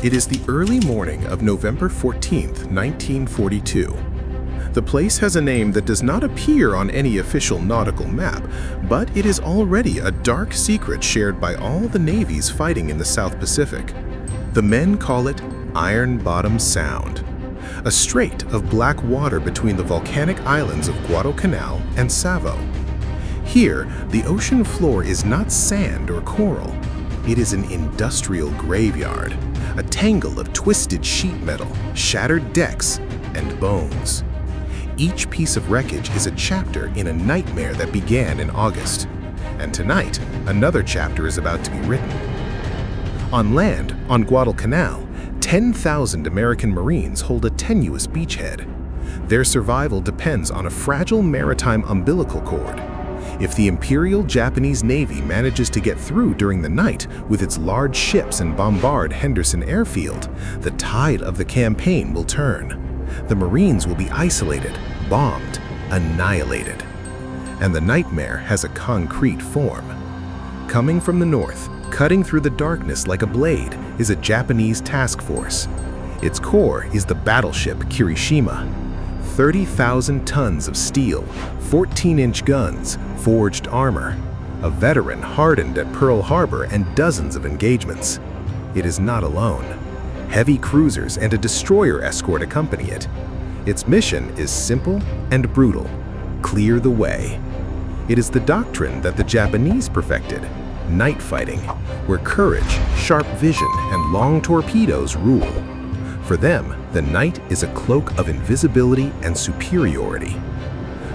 It is the early morning of November 14th, 1942. The place has a name that does not appear on any official nautical map, but it is already a dark secret shared by all the navies fighting in the South Pacific. The men call it Ironbottom Sound, a strait of black water between the volcanic islands of Guadalcanal and Savo. Here, the ocean floor is not sand or coral. It is an industrial graveyard, a tangle of twisted sheet metal, shattered decks, and bones. Each piece of wreckage is a chapter in a nightmare that began in August. And tonight, another chapter is about to be written. On land, on Guadalcanal, 10,000 American Marines hold a tenuous beachhead. Their survival depends on a fragile maritime umbilical cord. If the Imperial Japanese Navy manages to get through during the night with its large ships and bombard Henderson Airfield, the tide of the campaign will turn. The Marines will be isolated, bombed, annihilated. And the nightmare has a concrete form. Coming from the north, cutting through the darkness like a blade, is a Japanese task force. Its core is the battleship Kirishima. 30,000 tons of steel, 14-inch guns, forged armor. A veteran hardened at Pearl Harbor and dozens of engagements. It is not alone. Heavy cruisers and a destroyer escort accompany it. Its mission is simple and brutal: clear the way. It is the doctrine that the Japanese perfected: night fighting, where courage, sharp vision, and long torpedoes rule. For them, the night is a cloak of invisibility and superiority.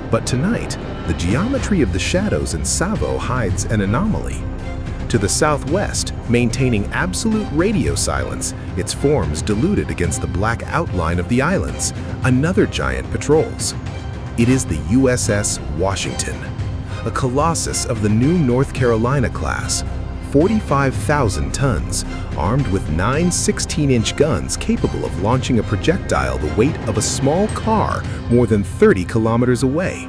But tonight, the geometry of the shadows in Savo hides an anomaly. To the southwest, maintaining absolute radio silence, its forms diluted against the black outline of the islands, another giant patrols. It is the USS Washington, a colossus of the new North Carolina class, 45,000 tons, armed with 9 16-inch guns capable of launching a projectile the weight of a small car more than 30 kilometers away.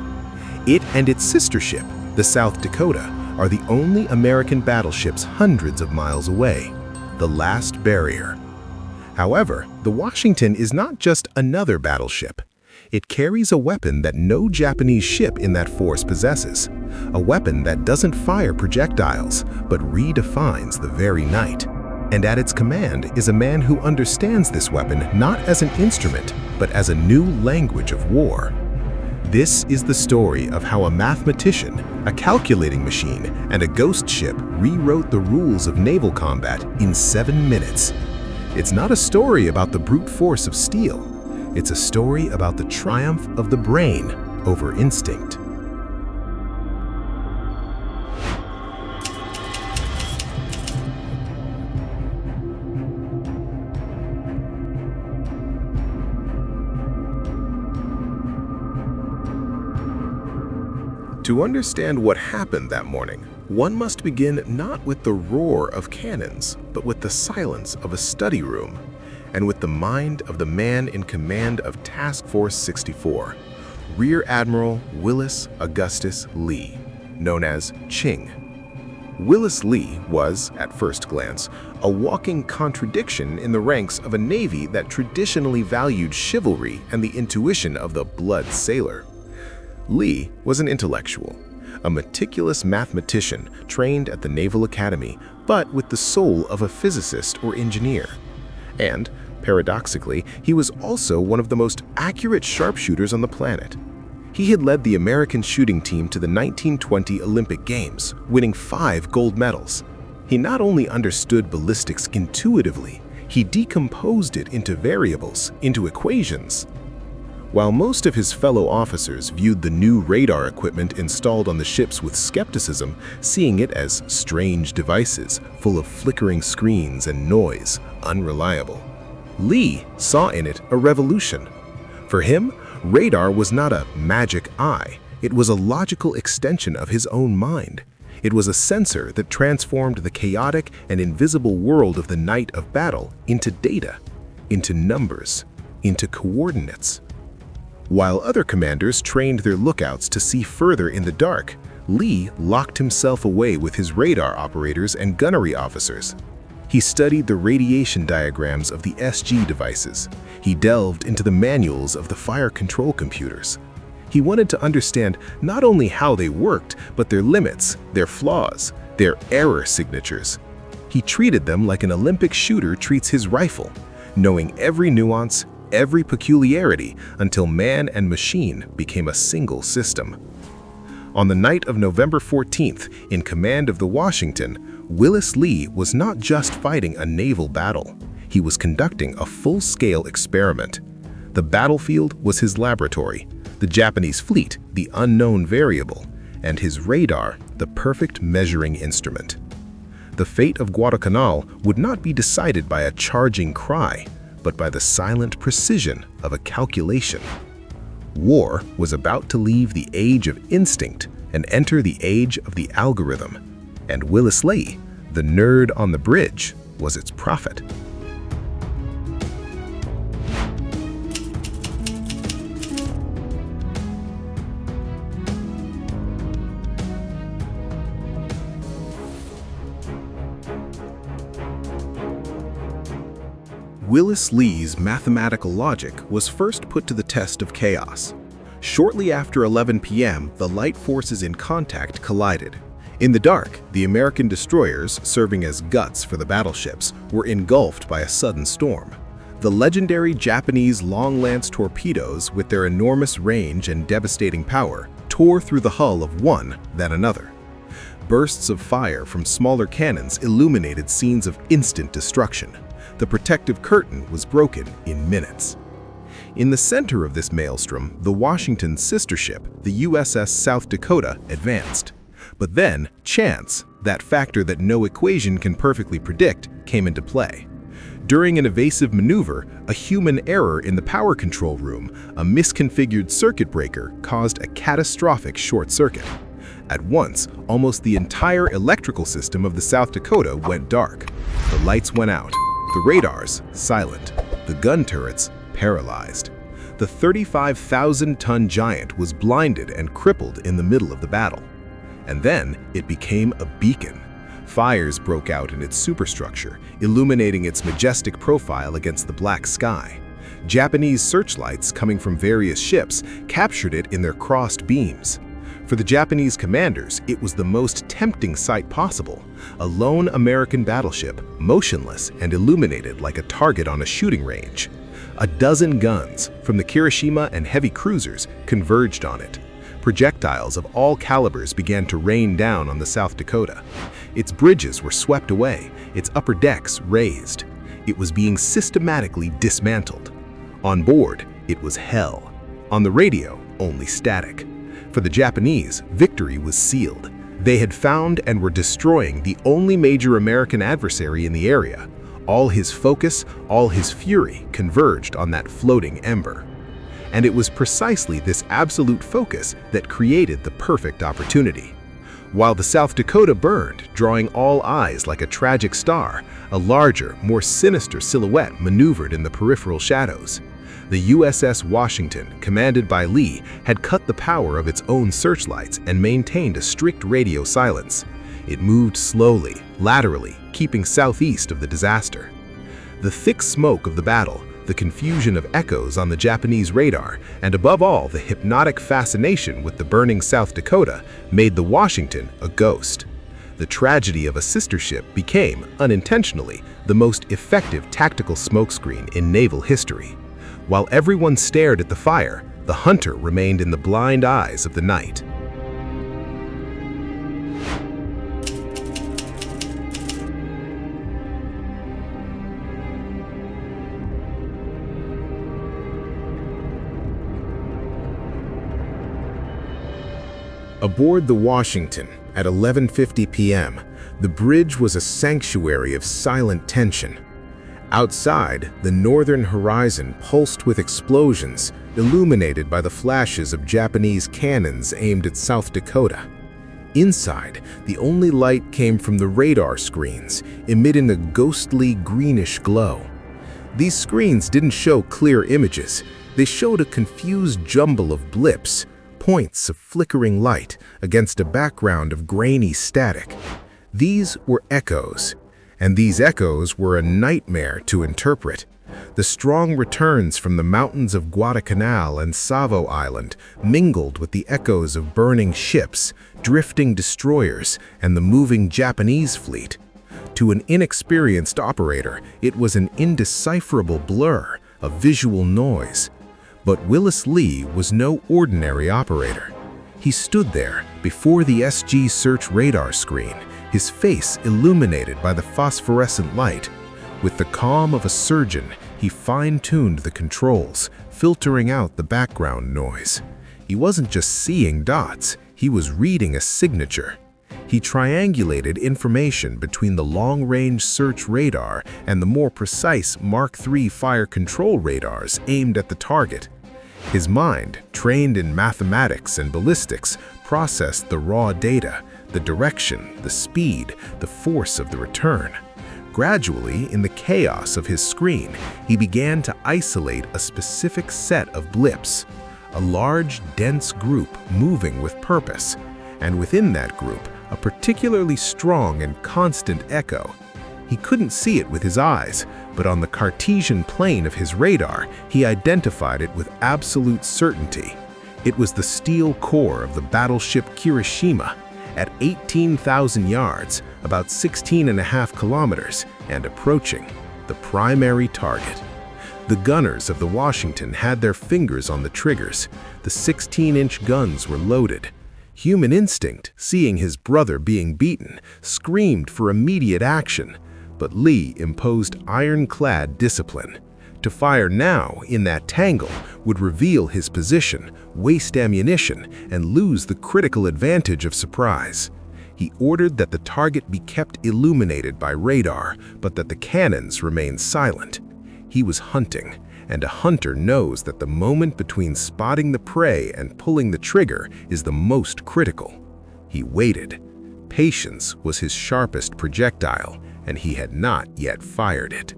It and its sister ship, the South Dakota, are the only American battleships hundreds of miles away, the last barrier. However, the Washington is not just another battleship. It carries a weapon that no Japanese ship in that force possesses, a weapon that doesn't fire projectiles, but redefines the very night. And at its command is a man who understands this weapon not as an instrument, but as a new language of war. This is the story of how a mathematician, a calculating machine, and a ghost ship rewrote the rules of naval combat in 7 minutes. It's not a story about the brute force of steel. It's a story about the triumph of the brain over instinct. To understand what happened that morning, one must begin not with the roar of cannons, but with the silence of a study room, and with the mind of the man in command of Task Force 64, Rear Admiral Willis Augustus Lee, known as Ching. Willis Lee was, at first glance, a walking contradiction in the ranks of a Navy that traditionally valued chivalry and the intuition of the blood sailor. Lee was an intellectual, a meticulous mathematician trained at the Naval Academy, but with the soul of a physicist or engineer. And, paradoxically, he was also one of the most accurate sharpshooters on the planet. He had led the American shooting team to the 1920 Olympic Games, winning 5 gold medals. He not only understood ballistics intuitively, he decomposed it into variables, into equations. While most of his fellow officers viewed the new radar equipment installed on the ships with skepticism, seeing it as strange devices full of flickering screens and noise, unreliable, Lee saw in it a revolution. For him, radar was not a magic eye. It was a logical extension of his own mind. It was a sensor that transformed the chaotic and invisible world of the night of battle into data, into numbers, into coordinates. While other commanders trained their lookouts to see further in the dark, Lee locked himself away with his radar operators and gunnery officers. He studied the radiation diagrams of the SG devices. He delved into the manuals of the fire control computers. He wanted to understand not only how they worked, but their limits, their flaws, their error signatures. He treated them like an Olympic shooter treats his rifle, knowing every nuance, every peculiarity, until man and machine became a single system. On the night of November 14th, in command of the Washington, Willis Lee was not just fighting a naval battle. He was conducting a full-scale experiment. The battlefield was his laboratory, the Japanese fleet the unknown variable, and his radar the perfect measuring instrument. The fate of Guadalcanal would not be decided by a charging cry, but by the silent precision of a calculation. War was about to leave the age of instinct and enter the age of the algorithm, and Willis Lee, the nerd on the bridge, was its prophet. Willis Lee's mathematical logic was first put to the test of chaos. Shortly after 11 p.m., the light forces in contact collided. In the dark, the American destroyers, serving as guts for the battleships, were engulfed by a sudden storm. The legendary Japanese long-lance torpedoes, with their enormous range and devastating power, tore through the hull of one, then another. Bursts of fire from smaller cannons illuminated scenes of instant destruction. The protective curtain was broken in minutes. In the center of this maelstrom, the Washington's sister ship, the USS South Dakota, advanced. But then, chance, that factor that no equation can perfectly predict, came into play. During an evasive maneuver, a human error in the power control room, a misconfigured circuit breaker, caused a catastrophic short circuit. At once, almost the entire electrical system of the South Dakota went dark. The lights went out. The radars, silent. The gun turrets, paralyzed. The 35,000-ton giant was blinded and crippled in the middle of the battle. And then it became a beacon. Fires broke out in its superstructure, illuminating its majestic profile against the black sky. Japanese searchlights coming from various ships captured it in their crossed beams. For the Japanese commanders, it was the most tempting sight possible. A lone American battleship, motionless and illuminated like a target on a shooting range. A dozen guns, from the Kirishima and heavy cruisers, converged on it. Projectiles of all calibers began to rain down on the South Dakota. Its bridges were swept away, its upper decks razed. It was being systematically dismantled. On board, it was hell. On the radio, only static. For the Japanese, victory was sealed. They had found and were destroying the only major American adversary in the area. All his focus, all his fury converged on that floating ember. And it was precisely this absolute focus that created the perfect opportunity. While the South Dakota burned, drawing all eyes like a tragic star, a larger, more sinister silhouette maneuvered in the peripheral shadows. The USS Washington, commanded by Lee, had cut the power of its own searchlights and maintained a strict radio silence. It moved slowly, laterally, keeping southeast of the disaster. The thick smoke of the battle, the confusion of echoes on the Japanese radar, and above all the hypnotic fascination with the burning South Dakota made the Washington a ghost. The tragedy of a sister ship became, unintentionally, the most effective tactical smokescreen in naval history. While everyone stared at the fire, the hunter remained in the blind eyes of the night. Aboard the Washington, at 11:50 p.m., the bridge was a sanctuary of silent tension. Outside, the northern horizon pulsed with explosions, illuminated by the flashes of Japanese cannons aimed at South Dakota. Inside, the only light came from the radar screens, emitting a ghostly greenish glow. These screens didn't show clear images. They showed a confused jumble of blips, points of flickering light against a background of grainy static. These were echoes. and these echoes were a nightmare to interpret. The strong returns from the mountains of Guadalcanal and Savo Island mingled with the echoes of burning ships, drifting destroyers, and the moving Japanese fleet. To an inexperienced operator, it was an indecipherable blur, a visual noise. But Willis Lee was no ordinary operator. He stood there before the SG search radar screen, his face illuminated by the phosphorescent light. With the calm of a surgeon, he fine-tuned the controls, filtering out the background noise. He wasn't just seeing dots, he was reading a signature. He triangulated information between the long-range search radar and the more precise Mark III fire control radars aimed at the target. His mind, trained in mathematics and ballistics, processed the raw data, the direction, the speed, the force of the return. Gradually, in the chaos of his screen, he began to isolate a specific set of blips, a large, dense group moving with purpose, and within that group, a particularly strong and constant echo. He couldn't see it with his eyes, but on the Cartesian plane of his radar, he identified it with absolute certainty. It was the steel core of the battleship Kirishima, at 18,000 yards, about 16.5 kilometers, and approaching the primary target. The gunners of the Washington had their fingers on the triggers. The 16-inch guns were loaded. Human instinct, seeing his brother being beaten, screamed for immediate action, but Lee imposed ironclad discipline. To fire now in that tangle would reveal his position, waste ammunition, and lose the critical advantage of surprise. He ordered that the target be kept illuminated by radar, but that the cannons remain silent. He was hunting, and a hunter knows that the moment between spotting the prey and pulling the trigger is the most critical. He waited. Patience was his sharpest projectile, and he had not yet fired it.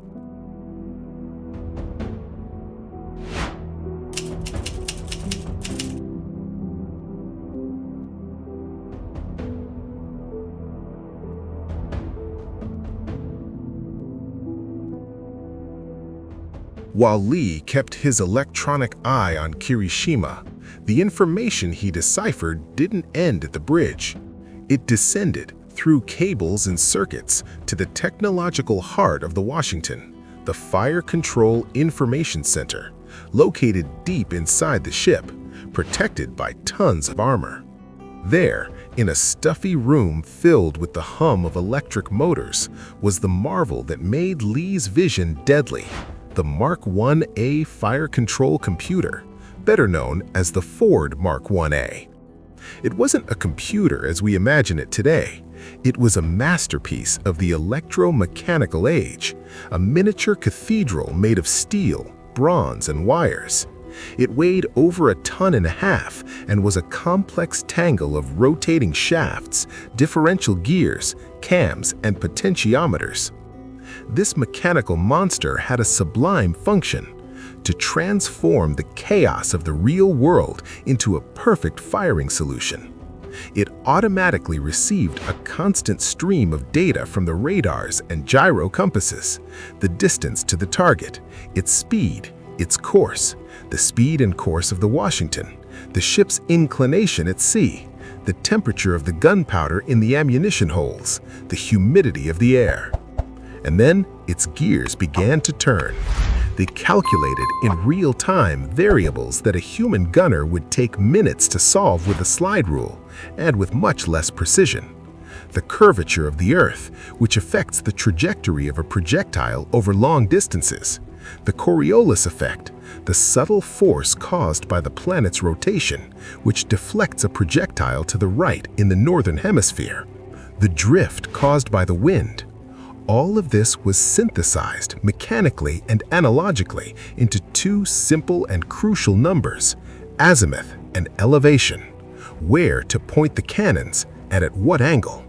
While Lee kept his electronic eye on Kirishima, the information he deciphered didn't end at the bridge. It descended through cables and circuits to the technological heart of the Washington, the Fire Control Information Center, located deep inside the ship, protected by tons of armor. There, in a stuffy room filled with the hum of electric motors, was the marvel that made Lee's vision deadly. The Mark I-A fire control computer, better known as the Ford Mark I-A. It wasn't a computer as we imagine it today. It was a masterpiece of the electromechanical age, a miniature cathedral made of steel, bronze, and wires. It weighed over 1.5 tons and was a complex tangle of rotating shafts, differential gears, cams, and potentiometers. This mechanical monster had a sublime function: to transform the chaos of the real world into a perfect firing solution. It automatically received a constant stream of data from the radars and gyro compasses, the distance to the target, its speed, its course, the speed and course of the Washington, the ship's inclination at sea, the temperature of the gunpowder in the ammunition holes, the humidity of the air. And then its gears began to turn. They calculated in real time variables that a human gunner would take minutes to solve with a slide rule, and with much less precision. The curvature of the Earth, which affects the trajectory of a projectile over long distances. The Coriolis effect, the subtle force caused by the planet's rotation, which deflects a projectile to the right in the northern hemisphere. The drift caused by the wind. All of this was synthesized mechanically and analogically into two simple and crucial numbers: azimuth and elevation, where to point the cannons and at what angle.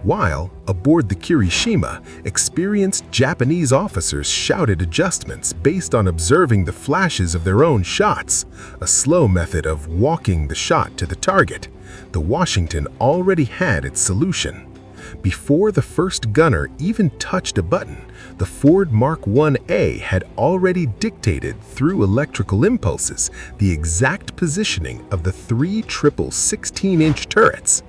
While, aboard the Kirishima, experienced Japanese officers shouted adjustments based on observing the flashes of their own shots, a slow method of walking the shot to the target, the Washington already had its solution. Before the first gunner even touched a button, the Ford Mark 1A had already dictated through electrical impulses the exact positioning of the three triple 16-inch turrets.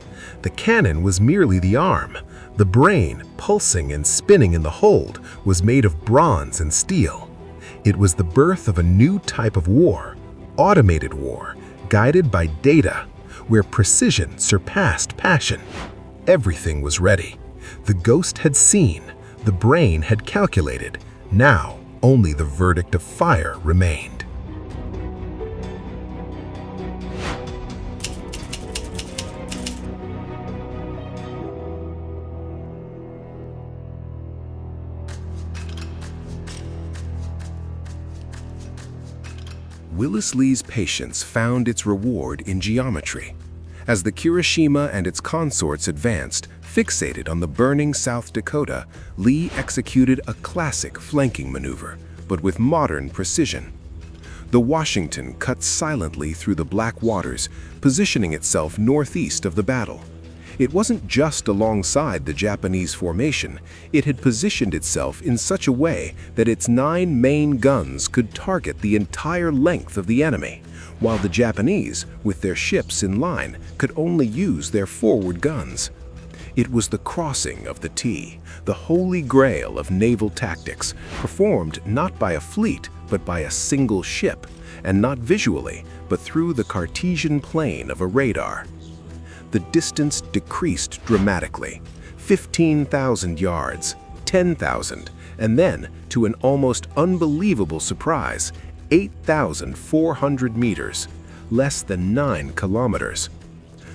The cannon was merely the arm. The brain, pulsing and spinning in the hold, was made of bronze and steel. It was the birth of a new type of war, automated war, guided by data, where precision surpassed passion. Everything was ready. The ghost had seen, the brain had calculated. Now, only the verdict of fire remained. Willis Lee's patience found its reward in geometry. As the Kirishima and its consorts advanced, fixated on the burning South Dakota, Lee executed a classic flanking maneuver, but with modern precision. The Washington cut silently through the black waters, positioning itself northeast of the battle. It wasn't just alongside the Japanese formation, it had positioned itself in such a way that its 9 main guns could target the entire length of the enemy, while the Japanese, with their ships in line, could only use their forward guns. It was the crossing of the T, the holy grail of naval tactics, performed not by a fleet but by a single ship, and not visually, but through the Cartesian plane of a radar. The distance decreased dramatically, 15,000 yards, 10,000, and then, to an almost unbelievable surprise, 8,400 meters, less than 9 kilometers.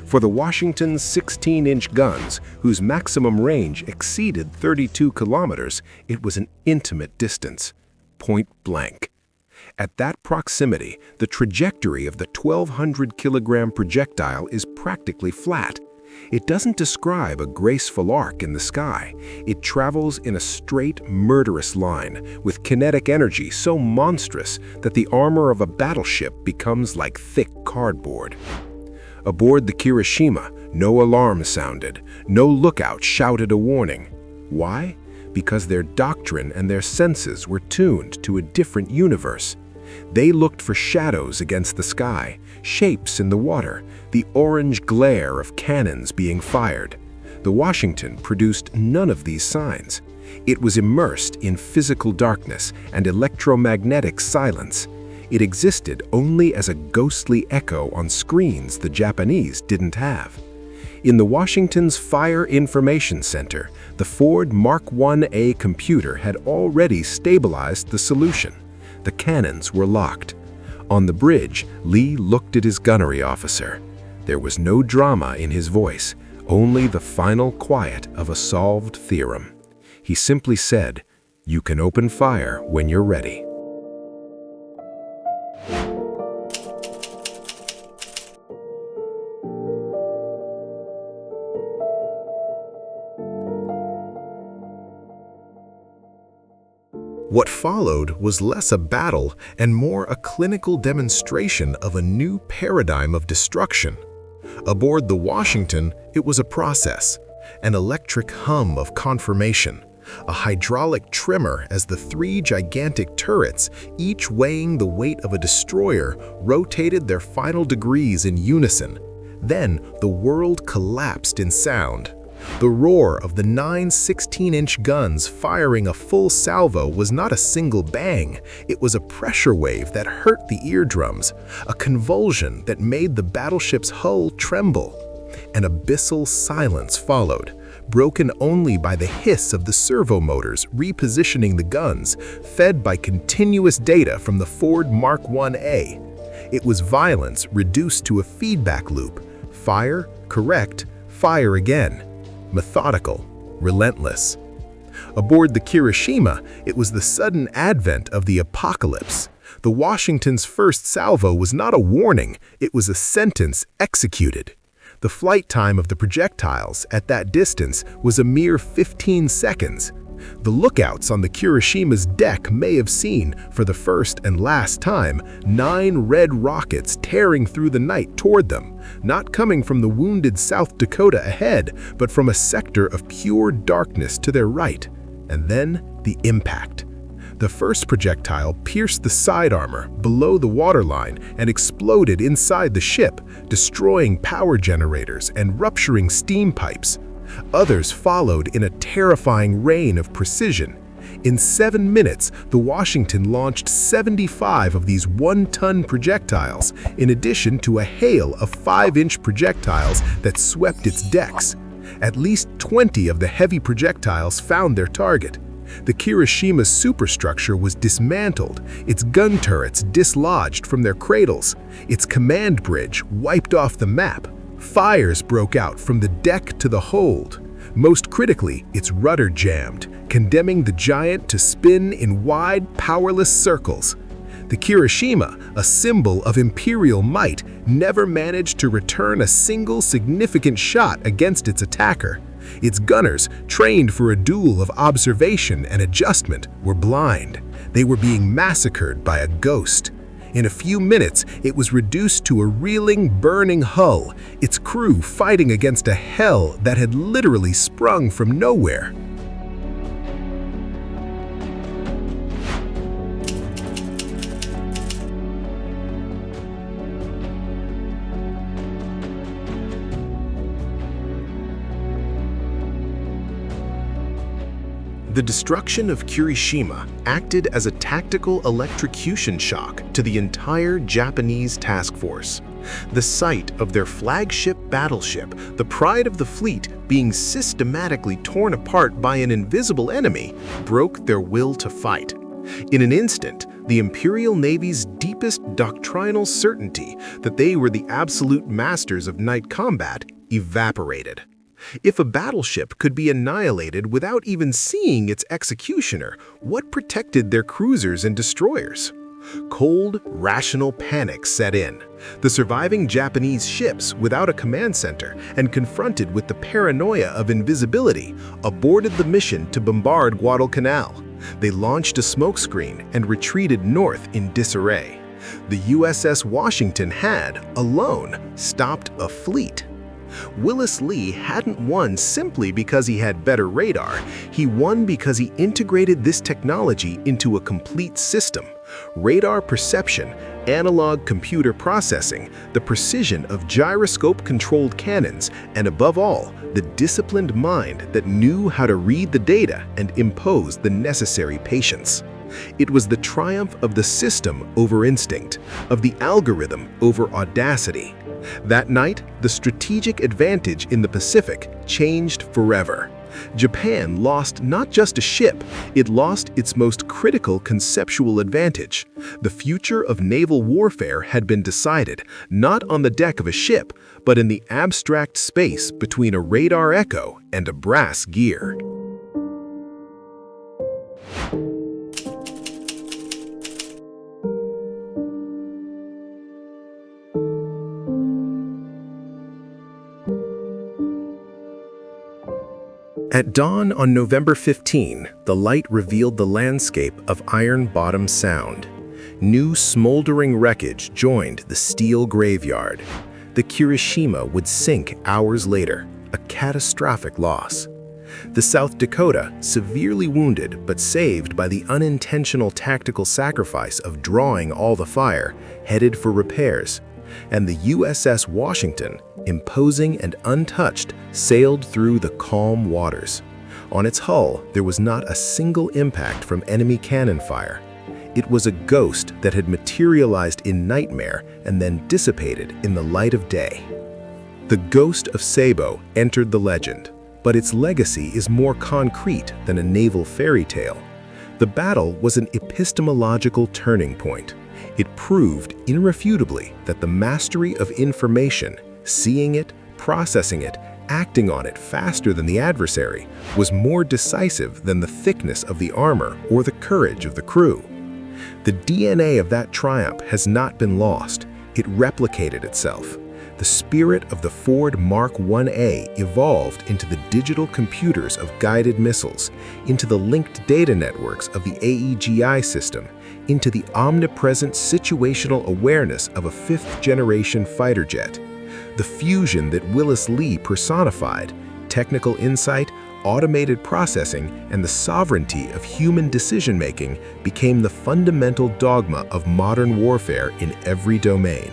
For the Washington's 16-inch guns, whose maximum range exceeded 32 kilometers, it was an intimate distance, point blank. At that proximity, the trajectory of the 1,200-kilogram projectile is practically flat. It doesn't describe a graceful arc in the sky. It travels in a straight, murderous line, with kinetic energy so monstrous that the armor of a battleship becomes like thick cardboard. Aboard the Kirishima, no alarm sounded, no lookout shouted a warning. Why? Because their doctrine and their senses were tuned to a different universe. They looked for shadows against the sky, shapes in the water, the orange glare of cannons being fired. The Washington produced none of these signs. It was immersed in physical darkness and electromagnetic silence. It existed only as a ghostly echo on screens the Japanese didn't have. In the Washington's Fire Information Center, the Ford Mark 1A computer had already stabilized the solution. The cannons were locked. On the bridge, Lee looked at his gunnery officer. There was no drama in his voice, only the final quiet of a solved theorem. He simply said, "You can open fire when you're ready." What followed was less a battle and more a clinical demonstration of a new paradigm of destruction. Aboard the Washington, it was a process, an electric hum of confirmation, a hydraulic tremor as the 3 gigantic turrets, each weighing the weight of a destroyer, rotated their final degrees in unison. Then the world collapsed in sound. The roar of the 9 16-inch guns firing a full salvo was not a single bang. It was a pressure wave that hurt the eardrums, a convulsion that made the battleship's hull tremble. An abyssal silence followed, broken only by the hiss of the servo motors repositioning the guns, fed by continuous data from the Ford Mark 1A. It was violence reduced to a feedback loop. Fire, correct, fire again. Methodical, relentless. Aboard the Kirishima, it was the sudden advent of the apocalypse. The Washington's first salvo was not a warning, it was a sentence executed. The flight time of the projectiles at that distance was a mere 15 seconds. The lookouts on the Kirishima's deck may have seen, for the first and last time, 9 red rockets tearing through the night toward them, not coming from the wounded South Dakota ahead, but from a sector of pure darkness to their right. And then the impact. The first projectile pierced the side armor below the waterline and exploded inside the ship, destroying power generators and rupturing steam pipes. Others followed in a terrifying rain of precision. In 7 minutes, the Washington launched 75 of these 1-ton projectiles, in addition to a hail of 5-inch projectiles that swept its decks. At least 20 of the heavy projectiles found their target. The Kirishima's superstructure was dismantled, its gun turrets dislodged from their cradles, its command bridge wiped off the map. Fires broke out from the deck to the hold. Most critically, its rudder jammed, condemning the giant to spin in wide, powerless circles. The Kirishima, a symbol of imperial might, never managed to return a single significant shot against its attacker. Its gunners, trained for a duel of observation and adjustment, were blind. They were being massacred by a ghost. In a few minutes, it was reduced to a reeling, burning hull, its crew fighting against a hell that had literally sprung from nowhere. The destruction of Kirishima acted as a tactical electrocution shock to the entire Japanese task force. The sight of their flagship battleship, the pride of the fleet, being systematically torn apart by an invisible enemy, broke their will to fight. In an instant, the Imperial Navy's deepest doctrinal certainty that they were the absolute masters of night combat evaporated. If a battleship could be annihilated without even seeing its executioner, what protected their cruisers and destroyers? Cold, rational panic set in. The surviving Japanese ships, without a command center and confronted with the paranoia of invisibility, aborted the mission to bombard Guadalcanal. They launched a smokescreen and retreated north in disarray. The USS Washington had, alone, stopped a fleet. Willis Lee hadn't won simply because he had better radar. He won because he integrated this technology into a complete system. Radar perception, analog computer processing, the precision of gyroscope-controlled cannons, and above all, the disciplined mind that knew how to read the data and impose the necessary patience. It was the triumph of the system over instinct, of the algorithm over audacity. That night, the strategic advantage in the Pacific changed forever. Japan lost not just a ship, it lost its most critical conceptual advantage. The future of naval warfare had been decided, not on the deck of a ship, but in the abstract space between a radar echo and a brass gear. At dawn on November 15, the light revealed the landscape of Ironbottom Sound. New smoldering wreckage joined the steel graveyard. The Kirishima would sink hours later, a catastrophic loss. The South Dakota, severely wounded but saved by the unintentional tactical sacrifice of drawing all the fire, headed for repairs. And the USS Washington, imposing and untouched, sailed through the calm waters. On its hull, there was not a single impact from enemy cannon fire. It was a ghost that had materialized in nightmare and then dissipated in the light of day. The ghost of Sabo entered the legend, but its legacy is more concrete than a naval fairy tale. The battle was an epistemological turning point. It proved irrefutably that the mastery of information, seeing it, processing it, acting on it faster than the adversary, was more decisive than the thickness of the armor or the courage of the crew. The DNA of that triumph has not been lost. It replicated itself. the spirit of the Ford Mark 1A evolved into the digital computers of guided missiles, into the linked data networks of the AEGI system, into the omnipresent situational awareness of a fifth-generation fighter jet. The fusion that Willis Lee personified, technical insight, automated processing, and the sovereignty of human decision-making became the fundamental dogma of modern warfare in every domain.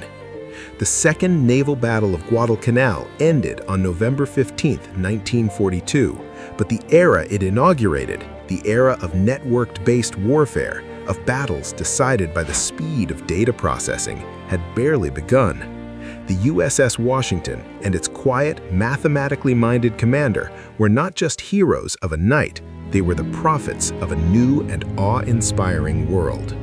The Second Naval Battle of Guadalcanal ended on November 15, 1942, but the era it inaugurated, the era of networked-based warfare, of battles decided by the speed of data processing, had barely begun. The USS Washington and its quiet, mathematically minded commander were not just heroes of a night, they were the prophets of a new and awe-inspiring world.